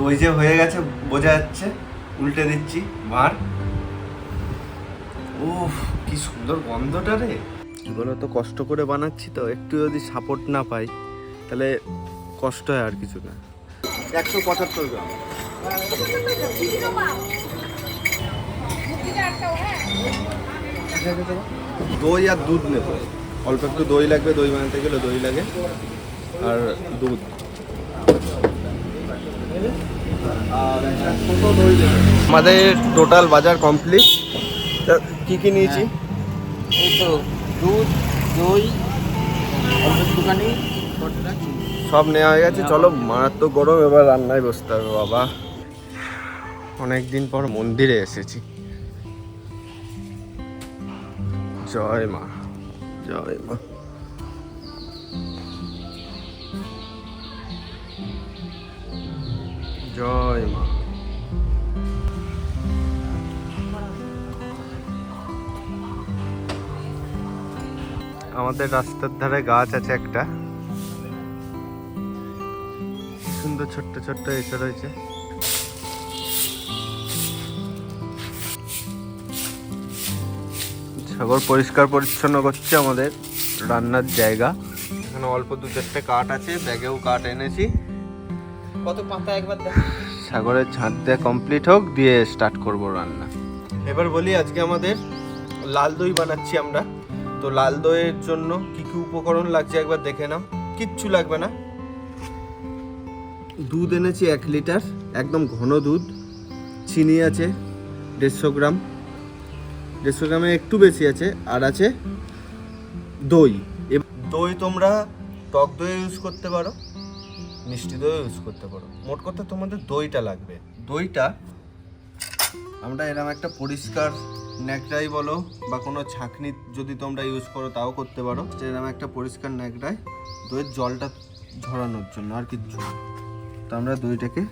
ওই যে হয়ে গেছে বোঝা যাচ্ছে, উল্টে দিচ্ছি মার। উফ কি সুন্দর গন্ধটা রে। কি বলতো, কষ্ট করে বানাচ্ছি তো, একটু যদি সাপোর্ট না পাই তাহলে কষ্ট হয়, আর কিছু না। 175 গ্রাম দই আর দুধ নেব। অল্প একটু দই লাগবে, দই বানাতে গেলে দই লাগে, আর দুধ আর একটা ছোট দই দেবে। আমাদের টোটাল বাজার কমপ্লিট। কি কি নিয়েছি? এই তো দুধ, দই, অল্প একটুখানি সব নেওয়া হয়ে গেছে। চলো, মারাত্মক গরম, এবার রান্নায় বসতে হবে বাবা। অনেকদিন পর মন্দিরে এসেছি। জয় মা, জয় মা। জয় মা। আমাদের রাস্তার ধারে গাছ আছে একটা, সুন্দর ছোট্ট ছোট্ট এসে রয়েছে। সাগর পরিষ্কার পরিচ্ছন্ন করছে আমাদের রান্নার জায়গা। এখানে অল্প 2-4টে কাঠ আছে, ব্যাগেও কাঠ এনেছি। কত পাতা একবার দেখ। সাগরের ঝাঁট দেওয়া কমপ্লিট হোক, দিয়ে স্টার্ট করব রান্না। এবার বলি, আজকে আমাদের লাল দই বানাচ্ছি আমরা। তো লাল দইয়ের জন্য কি কি উপকরণ লাগছে একবার দেখে নাও। কিচ্ছু লাগবে না। দুধ এনেছি 1 লিটার, একদম ঘন দুধ। চিনি আছে 150 গ্রাম, 150 গ্রামে একটু বেশি আছে। আর আছে দই। দই তোমরা টক দই ইউজ করতে পারো, মিষ্টি দই ইউজ করতে পারো। মোট কথা তোমাদের দইটা লাগবে। দইটা আমরা এরকম একটা পরিষ্কার ন্যাকড়াই বলো বা কোনো ছাঁকনি যদি তোমরা ইউজ করো তাও করতে পারো। এরকম একটা পরিষ্কার ন্যাকড়ায় দইয়ের জলটা ঝরানোর জন্য, আর কিচ্ছু না। তো আমরা দইটাকে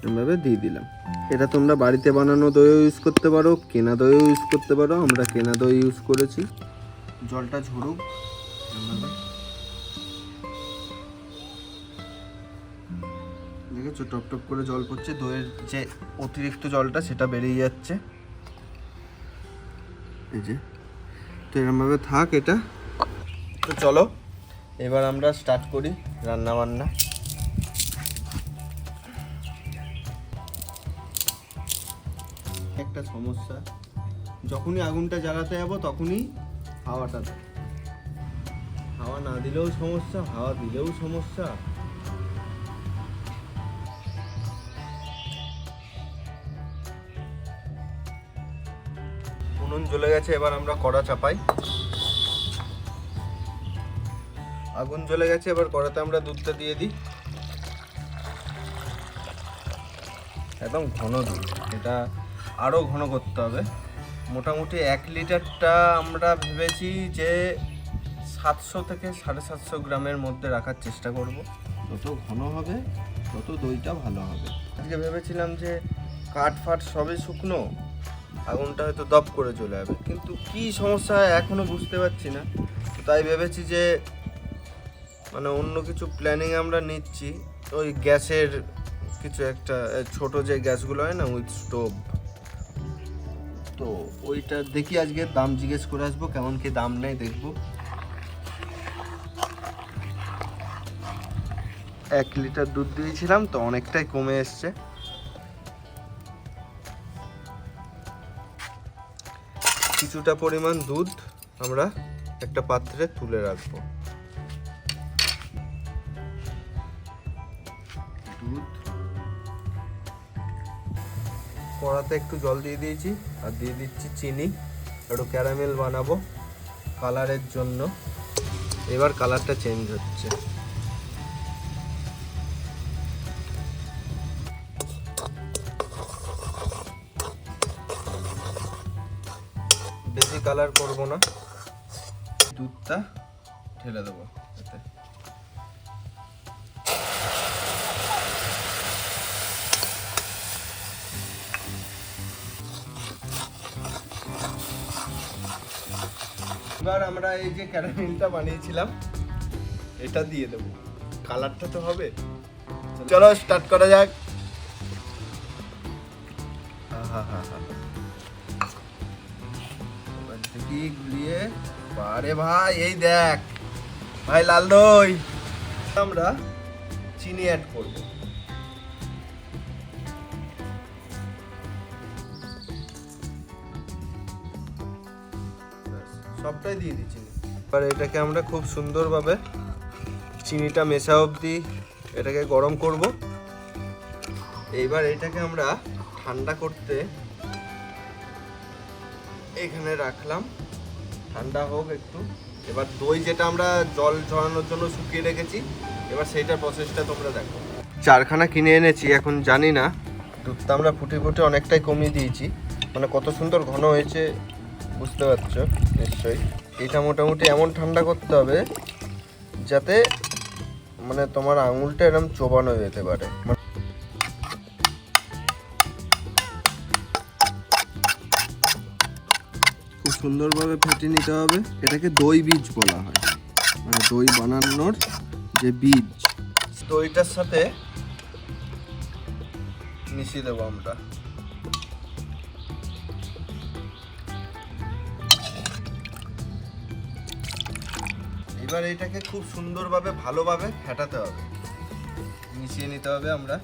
এভাবে দিয়ে দিলাম। এটা তোমরা বাড়িতে বানানো দইও ইউজ করতে পারো, কেনা দইও ইউজ করতে পারো। আমরা কেনা দই ইউজ করেছি। জলটা ঝরুক। দেখেছো টপ টপ করে জল পড়ছে। দইয়ের যে অতিরিক্ত জলটা সেটা বেরিয়ে যাচ্ছে, এই যে। তো এরকমভাবে থাক এটা। তো চলো এবার আমরা স্টার্ট করি রান্না বান্না। একটা সমস্যা, যখনই আগুনটা জ্বালাতে যাবো তখনই হাওয়াটা দেয়। হাওয়া না দিলেও সমস্যা, হাওয়া দিলেও সমস্যা। উনুন জ্বলে গেছে, এবার আমরা কড়া চাপাই। আগুন জ্বলে গেছে, এবার কড়াতে আমরা দুধটা দিয়ে দিই। একদম ঘন দুধ, এটা আরও ঘন করতে হবে। মোটামুটি 1 লিটারটা আমরা ভেবেছি যে 700 থেকে 750 গ্রামের মধ্যে রাখার চেষ্টা করব। যত ঘন হবে তত দইটা ভালো হবে। আজকে ভেবেছিলাম যে কাঠ ফাট সবই শুকনো, আগুনটা হয়তো দপ করে চলে যাবে, কিন্তু কি সমস্যা হয় এখনও বুঝতে পারছি না। তাই ভেবেছি যে মানে অন্য কিছু প্ল্যানিং আমরা নিচ্ছি। ওই গ্যাসের কিছু একটা ছোট যে গ্যাসগুলো হয় না, উইথ স্টোভ, তো ওইটা দেখি আজকে দাম জিজ্ঞেস করে আসবো, কেমন কি দাম নেয় দেখবো। 1 লিটার দুধ দিয়েছিলাম তো অনেকটাই কমে এসছে। কিছুটা পরিমাণ দুধ আমরা একটা পাত্রে তুলে রাখবো। দুধ কড়াতে একটু জল দিয়ে দিয়েছি, আর দিয়ে দিচ্ছি চিনি। একটু ক্যারামেল বানাবো কালারের জন্য। এবার কালারটা চেঞ্জ হচ্ছে। বেশি কালার করব না, দুধটা ঢেলে দেবো এতে। এবার আমরা এই যে ক্যারামেলটা বানিয়েছিলাম এটা দিয়ে দেবো। কালারটা তো হবে। চলো স্টার্ট করা যাক। এবার দেখি গুলিয়ে, বারে ভাই এই দেখ ভাই লাল দই। আমরা চিনি অ্যাড করব। সবটাই দিয়ে দিচ্ছি। এবার এটাকে আমরা খুব সুন্দরভাবে চিনিটা মেশা অবধি এটাকে গরম করব। এইবার এটাকে আমরা ঠান্ডা করতে এখানে রাখলাম, ঠান্ডা হোক একটু। এবার দই যেটা আমরা জল ঝরানোর জন্য শুকিয়ে রেখেছি, এবার সেইটার প্রসেসটা তোমরা দেখো। চারখানা কিনে এনেছি, এখন জানি না দুধটা আমরা ফুটে ফুটে অনেকটাই কমিয়ে দিয়েছি, মানে কত সুন্দর ঘন হয়েছে বুঝতে পারছো নিশ্চয়ই। এটা মোটামুটি এমন ঠান্ডা করতে হবে যাতে মানে তোমার আঙুলটা এরকম চোবানো যেতে পারে। খুব সুন্দরভাবে ফেটে নিতে হবে। এটাকে দই বীজ বলা হয়, মানে দই বানানোর যে বীজ। দইটার সাথে মিশিয়ে দেবো আমরা। এবার এটাকে খুব সুন্দরভাবে ভালোভাবে ফেটাতে হবে, মিশিয়ে নিতে হবে। আমরা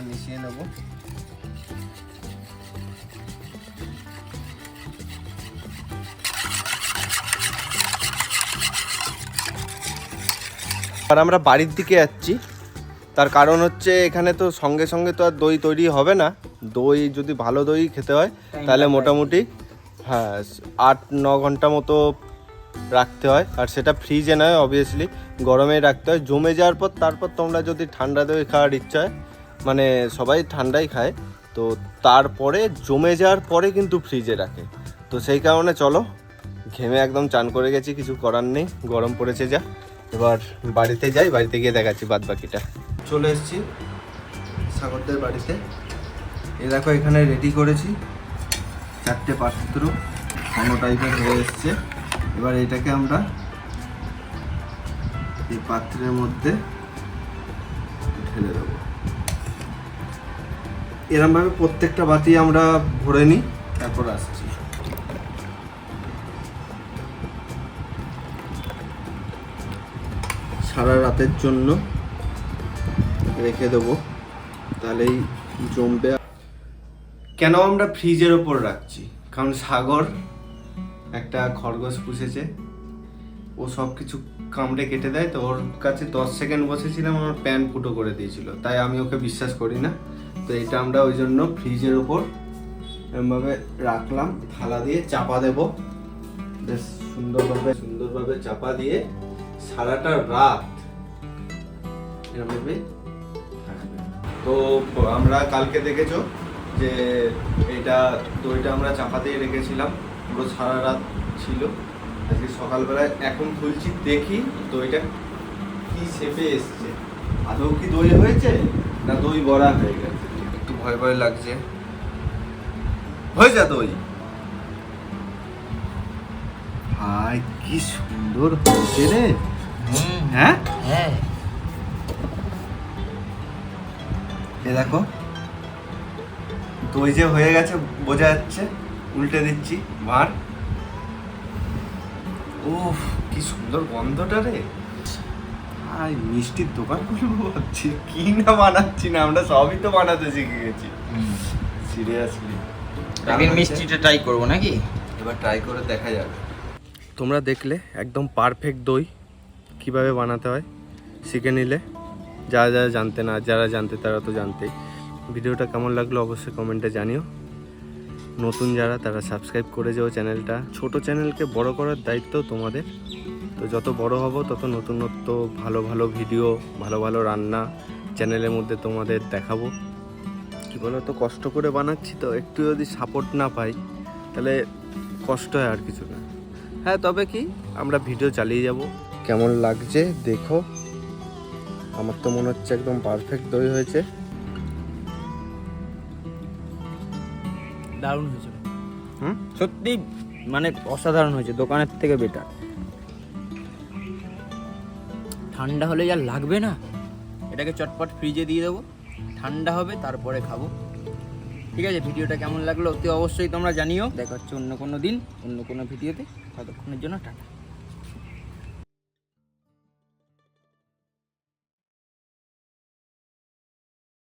মিশিয়ে নেব। আর আমরা বাড়ির দিকে যাচ্ছি, তার কারণ হচ্ছে এখানে তো সঙ্গে সঙ্গে তো আর দই তৈরি হবে না। দই যদি ভালো দই খেতে হয় তাহলে মোটামুটি 8-9 ঘন্টা মতো রাখতে হয়, আর সেটা ফ্রিজে নয়, অবভিয়াসলি গরমে রাখতে হয়। জমে যাওয়ার পর তারপর তোমরা যদি ঠান্ডা দই খাওয়ার ইচ্ছা হয়, মানে সবাই ঠান্ডাই খায়, তো তারপরে জমে যাওয়ার পরে কিন্তু ফ্রিজে রাখে। তো সেই কারণে চলো, ঘেমে একদম চান করে গেছি, কিছু করার নেই, গরম পড়েছে যা। এবার বাড়িতে যাই, বাড়িতে গিয়ে দেখাচ্ছি বাদ বাকিটা। চলে এসেছি সাগরদের বাড়িতে। এই দেখো এখানে রেডি করেছি 4টে পাত্র, ঘন টাইপের হয়ে এসছে। এবার এটাকে আমরা এই পাত্রের মধ্যে ঢেলে দেবো। এরমভাবে প্রত্যেকটা বাটি আমরা ভরে নিই, তারপর আসছি। সারা রাতের জন্য রেখে দেবো, তাহলেই জমবে। কেন আমরা ফ্রিজের ওপর রাখছি? কারণ সাগর একটা খরগোশ পুষেছে, ও সব কিছু কামড়ে কেটে দেয়। তো ওর কাছে 10 সেকেন্ড বসেছিলাম, আমার প্যান ফুটো করে দিয়েছিল, তাই আমি ওকে বিশ্বাস করি না। তো এটা আমরা ওই জন্য ফ্রিজের ওপর এরমভাবে রাখলাম, থালা দিয়ে চাপা দেবো বেশ সুন্দরভাবে চাপা দিয়ে সারাটা রাত এরমভাবে থাকবে। তো আমরা কালকে দেখেছো যে এটা দইটা আমরা চাপা দিয়ে রেখেছিলাম, পুরো সারা রাত ছিল। আজকে সকালবেলায় এখন খুলছি, দেখি দইটা কি শেপে এসছে, আদৌ কি দই হয়েছে না দই বড়া হয়ে গেছে। একটু ভয় ভয় লাগছে। হয়ে যা দই। ভাই কি সুন্দর হয়েছে রে। হ্যাঁ হ্যাঁ, এ দেখো দই যে হয়ে গেছে বোঝা যাচ্ছে। উল্টে দিচ্ছি মার। উফ কি সুন্দর গন্ধটা রে। আর মিষ্টির দোকান খুলবো ভাবছি, কি না বানাচ্ছি না, আমরা সবই তো বানাতে শিখে গেছি সিরিয়াসলি। একদিন মিষ্টিটা ট্রাই করবো নাকি? এবার ট্রাই করে দেখা যাবে। তোমরা দেখলে একদম পারফেক্ট দই কিভাবে বানাতে হয় শিখে নিলে, যারা জানতে না, যারা জানতে তারা তো জানতেই। ভিডিওটা কেমন লাগলো অবশ্যই কমেন্টে জানিও। নতুন যারা তারা সাবস্ক্রাইব করে যাও চ্যানেলটা। ছোট চ্যানেলকে বড় করার দায়িত্ব তোমাদের। তো যত বড় হব তত নতুনত্ব ভালো ভালো ভিডিও, ভালো ভালো রান্না চ্যানেলের মধ্যে তোমাদের দেখাবো। কী বলো তো, কষ্ট করে বানাচ্ছি, তো একটু যদি সাপোর্ট না পাই তাহলে কষ্ট হয়, আর কিছু না। হ্যাঁ, তবে কি আমরা ভিডিও চালিয়ে যাব। কেমন লাগছে দেখো। আমার তো মনে হচ্ছে একদম পারফেক্ট দই হয়েছে। দারুণ হয়েছে সত্যি, মানে অসাধারণ হয়েছে, দোকানের থেকে বেটার। ঠান্ডা হলে যা লাগবে না, এটাকে চটপট ফ্রিজে দিয়ে দেবো, ঠান্ডা হবে তারপরে খাবো। ঠিক আছে, ভিডিওটা কেমন লাগলো অতি অবশ্যই তোমরা জানিও। দেখা হচ্ছে অন্য কোনো দিন অন্য কোনো ভিডিওতে, ততক্ষণের জন্য টাটা।